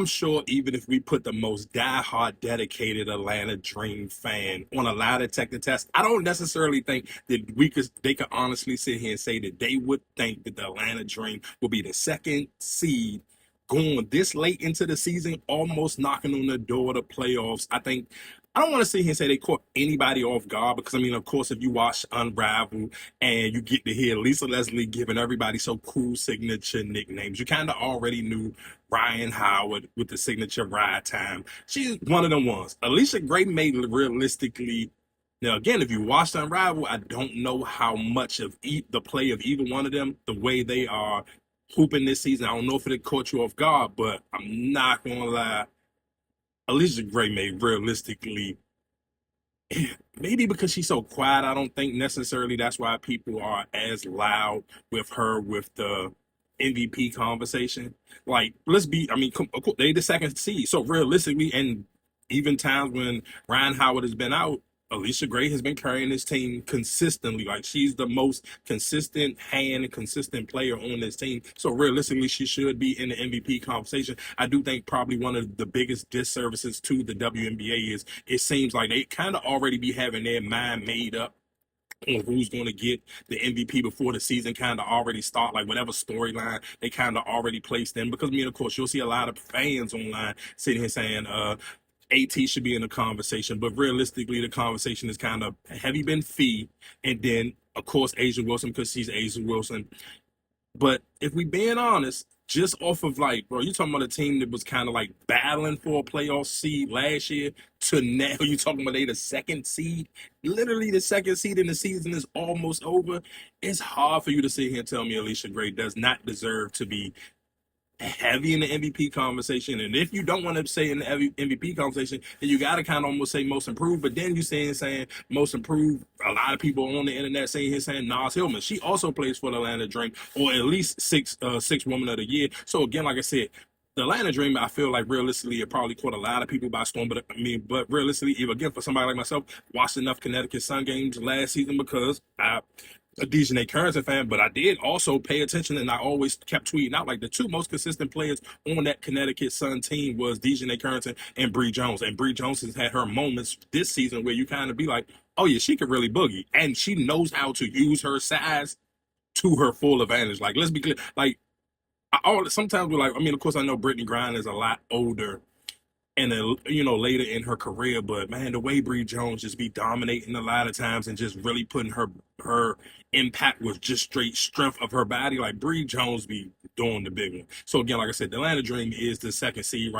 I'm sure even if we put the most diehard, dedicated Atlanta Dream fan on a lie detector test, I don't necessarily think that they could honestly sit here and say that they would think that the Atlanta Dream will be the second seed going this late into the season, almost knocking on the door of the playoffs. I don't want to sit here and say they caught anybody off guard because I mean, of course, if you watch Unravel and you get to hear Lisa Leslie giving everybody so cool signature nicknames, you kind of already knew Ryan Howard with the signature ride time. She's one of them ones. Allisha Gray made realistically. Now, again, if you watch Unravel, I don't know how much of the play of either one of them, the way they are hooping this season. I don't know if it caught you off guard, but I'm not gonna lie. Allisha Gray made realistically, maybe because she's so quiet, I don't think necessarily that's why people are as loud with her with the MVP conversation. Like, I mean, they the second seed. So realistically, and even times when Ryan Howard has been out, Allisha Gray has been carrying this team consistently. Like, she's the most consistent hand and consistent player on this team. So realistically, she should be in the MVP conversation. I do think probably one of the biggest disservices to the WNBA is it seems like they kind of already be having their mind made up on who's going to get the MVP before the season kind of already start, like whatever storyline they kind of already placed in. Because I mean, of course, you'll see a lot of fans online sitting here saying, AT should be in the conversation, but realistically, the conversation is kind of have you been Fee, and then of course Asia Wilson because she's Asia Wilson. But if we being honest, just off of like, bro, you talking about a team that was kind of like battling for a playoff seed last year to now you talking about they the second seed, literally the second seed in the season is almost over. It's hard for you to sit here and tell me Allisha Gray does not deserve to be heavy in the MVP conversation. And if you don't want to say in the MVP conversation, then you got to kind of almost say most improved. But then you saying most improved. A lot of people on the internet saying Nas Hillman. She also plays for the Atlanta Dream, or at least six woman of the year. So again, like I said, the Atlanta Dream, I feel like realistically, it probably caught a lot of people by storm. But I mean, but realistically, even again, for somebody like myself, watched enough Connecticut Sun games last season because a Dejanay Currington fan, but I did also pay attention and I always kept tweeting out like the two most consistent players on that Connecticut Sun team was Dejanay Currington and Bree Jones. And Bree Jones has had her moments this season where you kind of be like, oh yeah, she could really boogie. And she knows how to use her size to her full advantage. Like, let's be clear. Like, sometimes we're like, I mean, of course, I know Brittany Griner is a lot older and later in her career, but man, the way Bree Jones just be dominating a lot of times and just really putting her impact with just straight strength of her body, like Bree Jones be doing the big one. So again, like I said, the Atlanta Dream is the second seed.